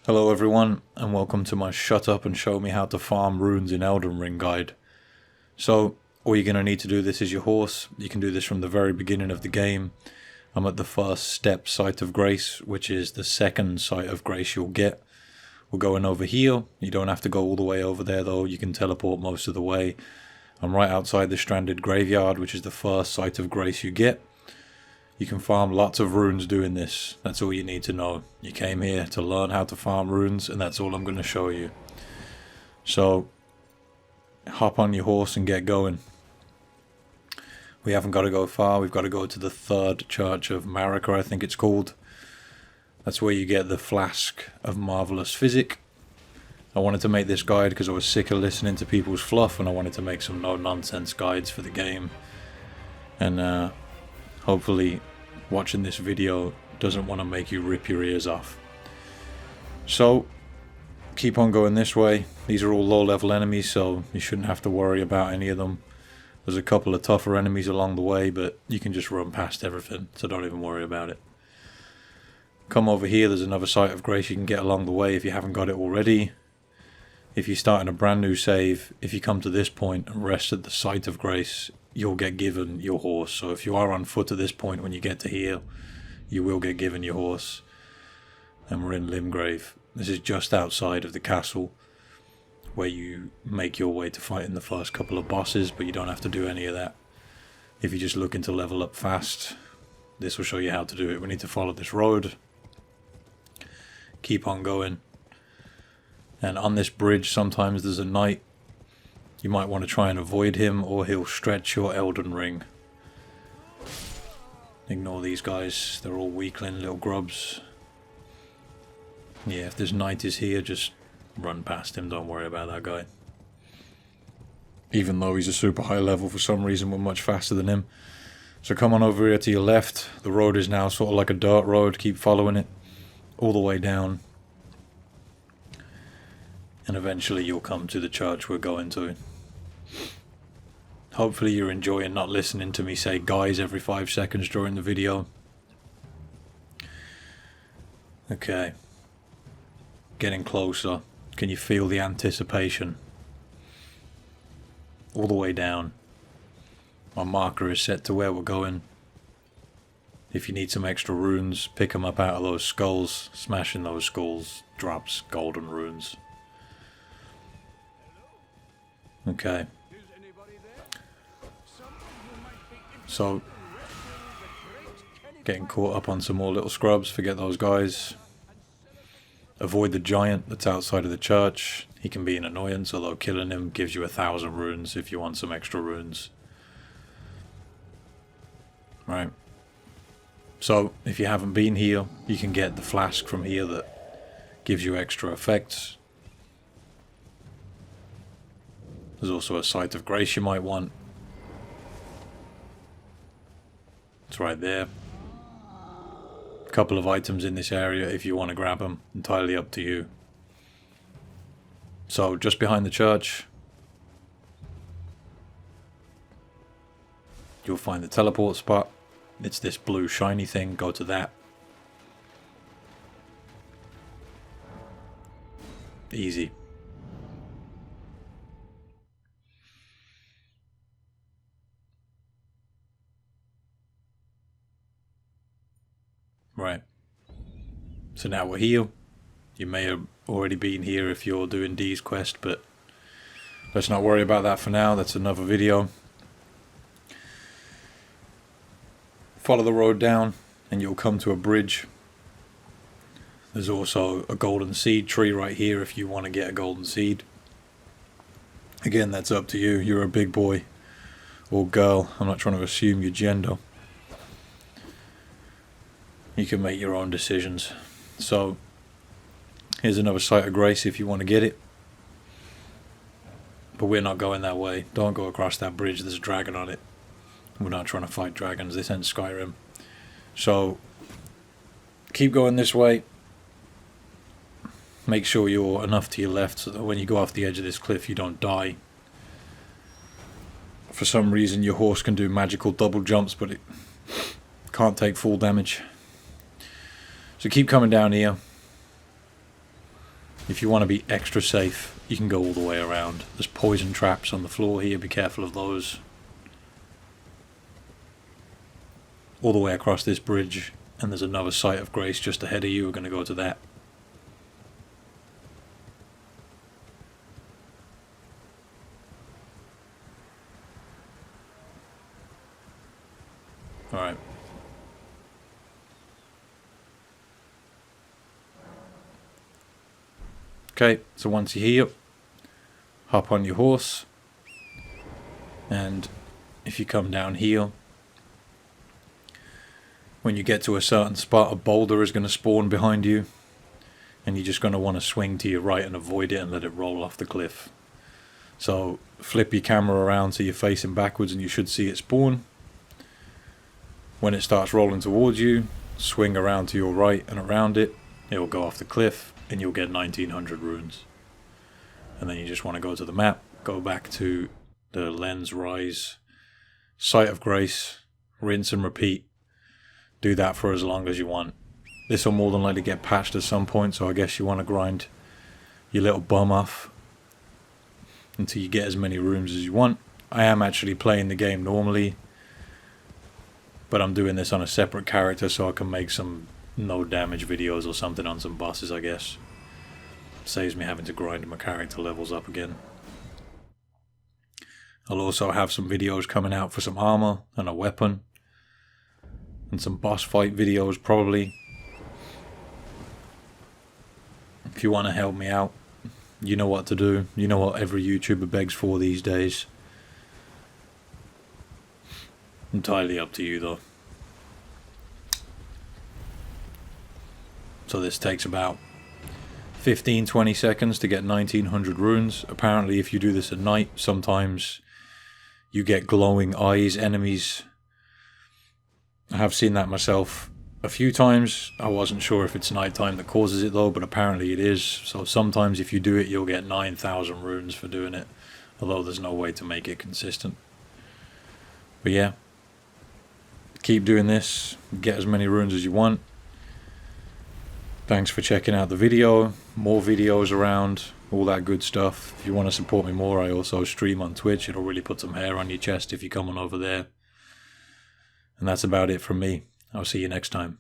Hello everyone, and welcome to my Shut Up and Show Me How to Farm Runes in Elden Ring guide. So, all you're going to need to do this is your horse. You can do this from the very beginning of the game. I'm at the first step, Site of Grace, which is the second Site of Grace you'll get. We're going over here. You don't have to go all the way over there though, you can teleport most of the way. I'm right outside the Stranded Graveyard, which is the first Site of Grace you get. You can farm lots of runes doing this. That's all you need to know. You came here to learn how to farm runes, and that's all I'm going to show you. So, hop on your horse and get going. We haven't got to go far. We've got to go to the third church of Marika, I think it's called. That's where you get the Flask of Marvelous Physic. I wanted to make this guide because I was sick of listening to people's fluff, and I wanted to make some no-nonsense guides for the game. And, hopefully watching this video doesn't want to make you rip your ears off. So keep on going this way. These are all low level enemies, so you shouldn't have to worry about any of them. There's a couple of tougher enemies along the way, but you can just run past everything, so don't even worry about it. Come over here, there's another Site of Grace you can get along the way if you haven't got it already. If you're starting a brand new save, if you come to this point and rest at the Site of Grace, you'll get given your horse. So if you are on foot at this point when you get to here, you will get given your horse. And we're in Limgrave. This is just outside of the castle, where you make your way to fighting the first couple of bosses, but you don't have to do any of that. If you're just looking to level up fast, this will show you how to do it. We need to follow this road. Keep on going. And on this bridge, sometimes there's a knight. You might want to try and avoid him, or he'll stretch your Elden Ring. Ignore these guys, they're all weakling little grubs. Yeah, if this knight is here, just run past him, don't worry about that guy. Even though he's a super high level, for some reason we're much faster than him. So come on over here to your left. The road is now sort of like a dirt road, keep following it all the way down. And eventually you'll come to the church we're going to. Hopefully you're enjoying not listening to me say guys every 5 seconds during the video. Okay. Getting closer. Can you feel the anticipation? All the way down. My marker is set to where we're going. If you need some extra runes, pick them up out of those skulls. Smashing those skulls drops golden runes. Okay. So, getting caught up on some more little scrubs, forget those guys. Avoid the giant that's outside of the church. He can be an annoyance, although killing him gives you 1,000 runes if you want some extra runes. Right. So, if you haven't been here, you can get the flask from here that gives you extra effects. There's also a Site of Grace you might want. It's right there. A couple of items in this area if you want to grab them. Entirely up to you. So, just behind the church, you'll find the teleport spot. It's this blue shiny thing. Go to that. Easy. Right. So now we're here. You may have already been here if you're doing Dee's quest, but let's not worry about that for now. That's another video. Follow the road down and you'll come to a bridge. There's also a golden seed tree right here if you want to get a golden seed. Again, that's up to you. You're a big boy or girl. I'm not trying to assume your gender. You can make your own decisions. So, here's another Site of Grace if you want to get it. But we're not going that way. Don't go across that bridge, there's a dragon on it. We're not trying to fight dragons, this ain't Skyrim. So, keep going this way. Make sure you're enough to your left so that when you go off the edge of this cliff you don't die. For some reason your horse can do magical double jumps, but it can't take full damage. So keep coming down here. If you want to be extra safe, you can go all the way around. There's poison traps on the floor here, be careful of those. All the way across this bridge, and there's another site of grace just ahead of you. We're going to go to that. Alright. Okay, so once you're here, hop on your horse, and if you come down here, when you get to a certain spot, a boulder is going to spawn behind you, and you're just going to want to swing to your right and avoid it and let it roll off the cliff. So flip your camera around so you're facing backwards and you should see it spawn. When it starts rolling towards you, swing around to your right and around it, it will go off the cliff and you'll get 1900 runes. And then you just want to go to the map, go back to the lens rise, site of grace, rinse and repeat. Do that for as long as you want. This will more than likely get patched at some point, so I guess you want to grind your little bum off until you get as many rooms as you want. I am actually playing the game normally, but I'm doing this on a separate character so I can make some no damage videos or something on some bosses, I guess. Saves me having to grind my character levels up again. I'll also have some videos coming out for some armor and a weapon. And some boss fight videos probably. If you want to help me out, you know what to do. You know what every YouTuber begs for these days. Entirely up to you though. So this takes about 15-20 seconds to get 1900 runes. Apparently if you do this at night, sometimes you get glowing eyes, enemies. I have seen that myself a few times. I wasn't sure if it's nighttime that causes it though, but apparently it is. So sometimes if you do it, you'll get 9,000 runes for doing it. Although there's no way to make it consistent. But yeah. Keep doing this. Get as many runes as you want. Thanks for checking out the video. More videos around. All that good stuff. If you want to support me more, I also stream on Twitch. It'll really put some hair on your chest if you come on over there. And that's about it from me. I'll see you next time.